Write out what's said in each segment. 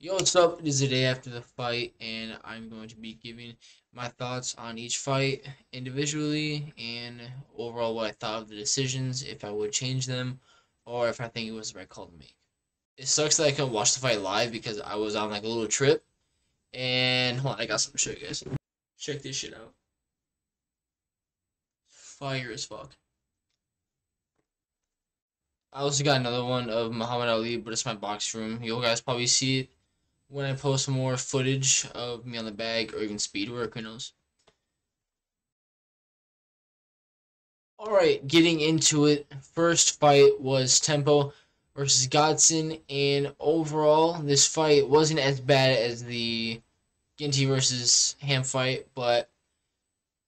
Yo, what's up? It is the day after the fight, and I'm going to be giving my thoughts on each fight individually and overall what I thought of the decisions, if I would change them, or if I think it was the right call to make. It sucks that I couldn't watch the fight live because I was on like a little trip, and hold on, I got something to show you guys. Check this shit out. Fire as fuck. I also got another one of Muhammad Ali, but it's my box room. You guys probably see it when I post more footage of me on the bag or even speed work, who knows. Alright, getting into it. First fight was Tempo versus Godson, and overall, this fight wasn't as bad as the Ginty versus Ham fight, but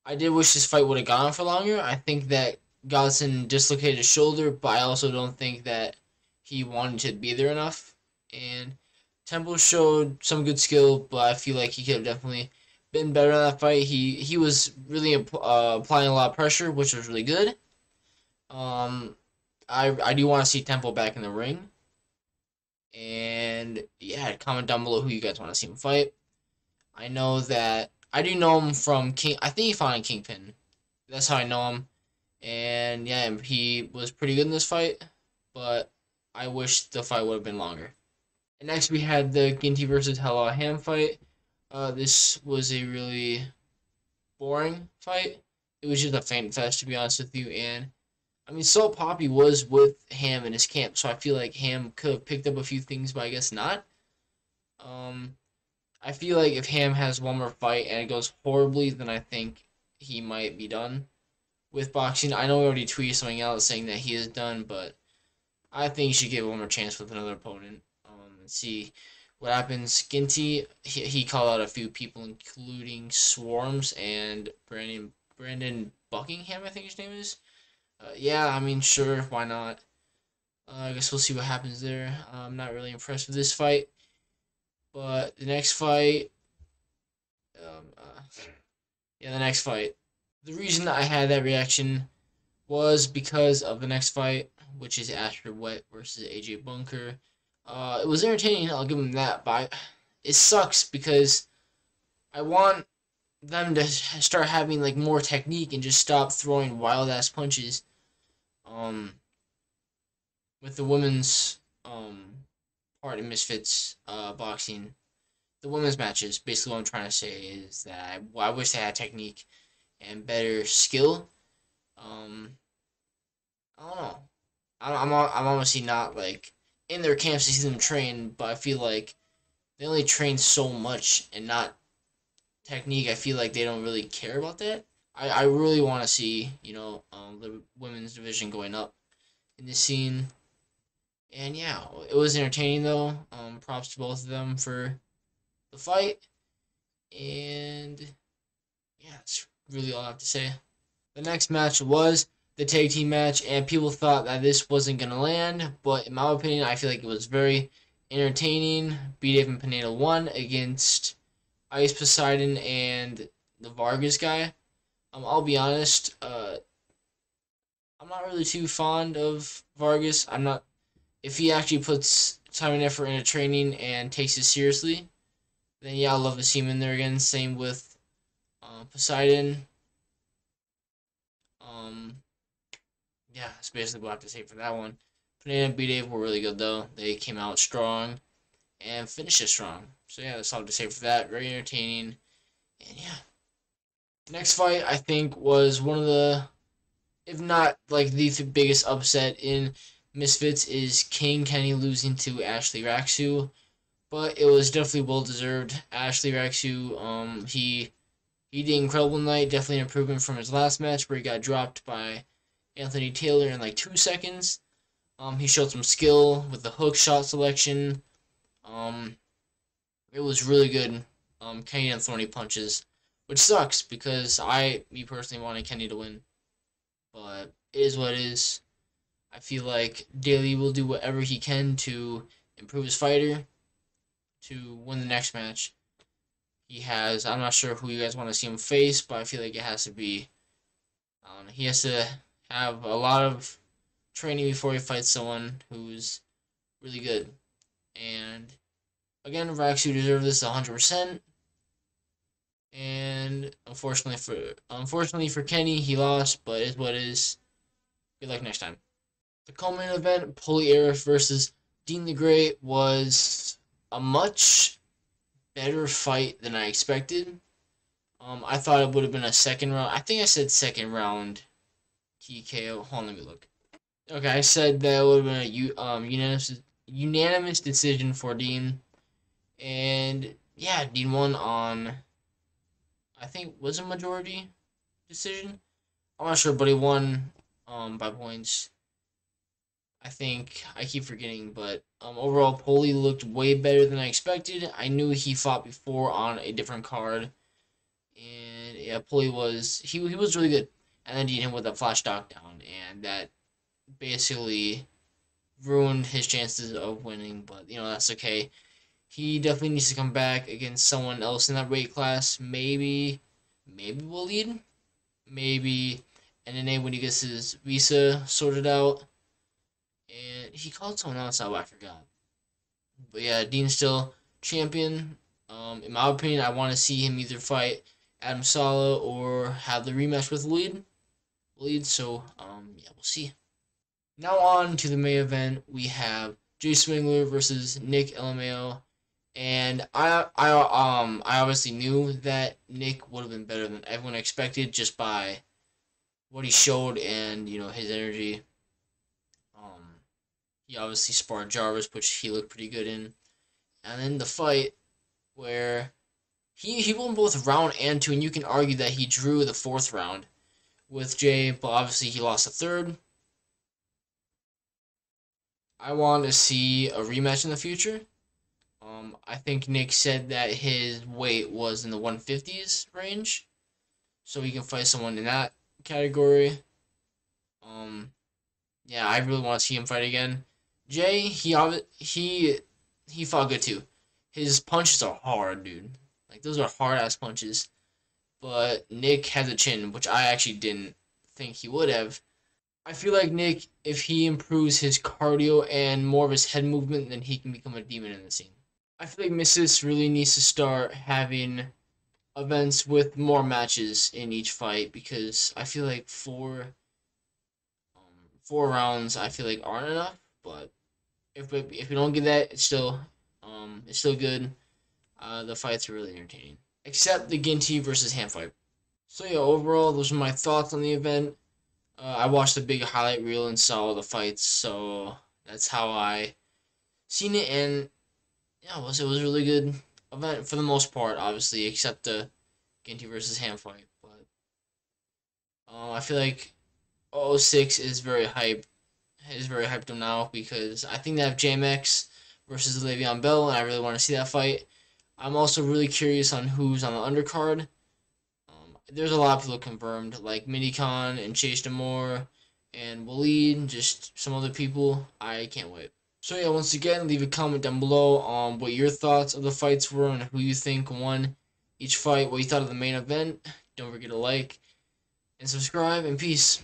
I did wish this fight would have gone on for longer. I think that Godson dislocated his shoulder, but I also don't think that he wanted to be there enough. And Temple showed some good skill, but I feel like he could have definitely been better in that fight. He was really applying a lot of pressure, which was really good. Um, I do want to see Temple back in the ring, and yeah, comment down below who you guys want to see him fight. I know that I do know him from King. I think he fought in Kingpin. That's how I know him. And yeah, he was pretty good in this fight, but I wish the fight would have been longer. And next we had the Ginty versus Halal Ham fight. This was a really boring fight. It was just a faint fest, to be honest with you. And I mean, Salt Poppy was with Ham in his camp, so I feel like Ham could have picked up a few things, but I guess not. Um, I feel like if Ham has one more fight and it goes horribly, then I think he might be done with boxing. I know we already tweeted something out saying that he is done, but I think he should give one more chance with another opponent. And see what happens. Ginty, he called out a few people, including Swarms and Brandon Buckingham, I think his name is. Yeah, I mean, sure, why not? I guess we'll see what happens there. I'm not really impressed with this fight, but the next fight, um, uh, yeah, the next fight. The reason I had that reaction was because of the next fight, which is Asher Wet versus AJ Bunker. It was entertaining, I'll give him that, but it sucks because I want them to start having like more technique and just stop throwing wild ass punches. Um, with the women's part in Misfits boxing, the women's matches. Basically, what I'm trying to say is that I wish they had technique and better skill. Um, I don't know. I'm honestly not like in their camps to see them train, but I feel like they only train so much and not technique. I feel like they don't really care about that. I really want to see the women's division going up in the scene. And yeah, it was entertaining though. Props to both of them for the fight. And yeah, that's really all I have to say. The next match was the tag team match, and people thought that this wasn't going to land, but in my opinion, I feel like it was very entertaining. B Dave and Pineda won against Ice Poseidon and the Vargas guy. I'll be honest, I'm not really too fond of Vargas. I'm not. If he actually puts time and effort into training and takes it seriously, then yeah, I'd love to see him in there again. Same with Poseidon. Um, yeah, that's basically what I have to say for that one. Pineda and B-Dave were really good though. They came out strong and finished it strong. So yeah, that's all to say for that. Very entertaining. And yeah. Next fight I think was one of the, if not like the biggest upset in Misfits, is King Kenny losing to Ashley Raksu. But it was definitely well deserved. Ashley Raksu, he did incredible tonight. Definitely an improvement from his last match where he got dropped by Anthony Taylor in like 2 seconds. He showed some skill with the hook shot selection. Um, it was really good. Kenny didn't throw any punches, which sucks because me personally, wanted Kenny to win. But it is what it is. I feel like Daly will do whatever he can to improve his fighter to win the next match. He has, I'm not sure who you guys want to see him face, but I feel like it has to be, he has to have a lot of training before he fights someone who's really good. And Again, Raxu deserved this 100%. And unfortunately for Kenny, he lost, but it's what it is. Good luck next time. The co-main event, Poliaris versus Dean the Great, was a much better fight than I expected. I thought it would have been a second round. I think I said second round TKO. Hold on, let me look. Okay, I said that would have been a unanimous decision for Dean, and yeah, Dean won on, I think, was a majority decision. I'm not sure, but he won by points. I think I keep forgetting, but overall, Poli looked way better than I expected. I knew he fought before on a different card, and yeah, Poli he was really good. And then Dean him with a flash knockdown, and that basically ruined his chances of winning. But that's okay. He definitely needs to come back against someone else in that weight class. Maybe Waleed, maybe NNA when he gets his visa sorted out. And he called someone else out, I forgot. But yeah, Dean's still champion. In my opinion, I want to see him either fight Adam Sala or have the rematch with Waleed. So yeah, we'll see. Now on to the main event. We have Jay Swingler versus Nick LMAO. And I obviously knew that Nick would have been better than everyone expected just by what he showed and his energy. He obviously sparred Jarvis, which he looked pretty good in. And then the fight where he won both round and two, and you can argue that he drew the fourth round with Jay, but obviously he lost the third. I want to see a rematch in the future. I think Nick said that his weight was in the 150s range, so he can fight someone in that category. Yeah, I really want to see him fight again. Jay, he fought good too. His punches are hard, dude. Like those are hard ass punches. But Nick has a chin, which I actually didn't think he would have. I feel like Nick, if he improves his cardio and more of his head movement, then he can become a demon in the scene. I feel like Misfits really needs to start having events with more matches in each fight because I feel like four rounds I feel like aren't enough. But if we don't get that, it's still good. The fights are really entertaining, except the Ginty versus Ham fight. So yeah, overall, those are my thoughts on the event. I watched the big highlight reel and saw all the fights, so that's how I seen it. And yeah, it was a really good event for the most part, obviously, except the Ginty versus Ham fight. But I feel like 006 is very hyped. Is very hyped now because I think they have JMX versus Le'Veon Bell, and I really want to see that fight. I'm also really curious on who's on the undercard. There's a lot of people confirmed, like Minicon and Chase Demore and Waleed, just some other people. I can't wait. So yeah, once again, leave a comment down below on what your thoughts of the fights were and who you think won each fight, what you thought of the main event. Don't forget to like and subscribe, and peace.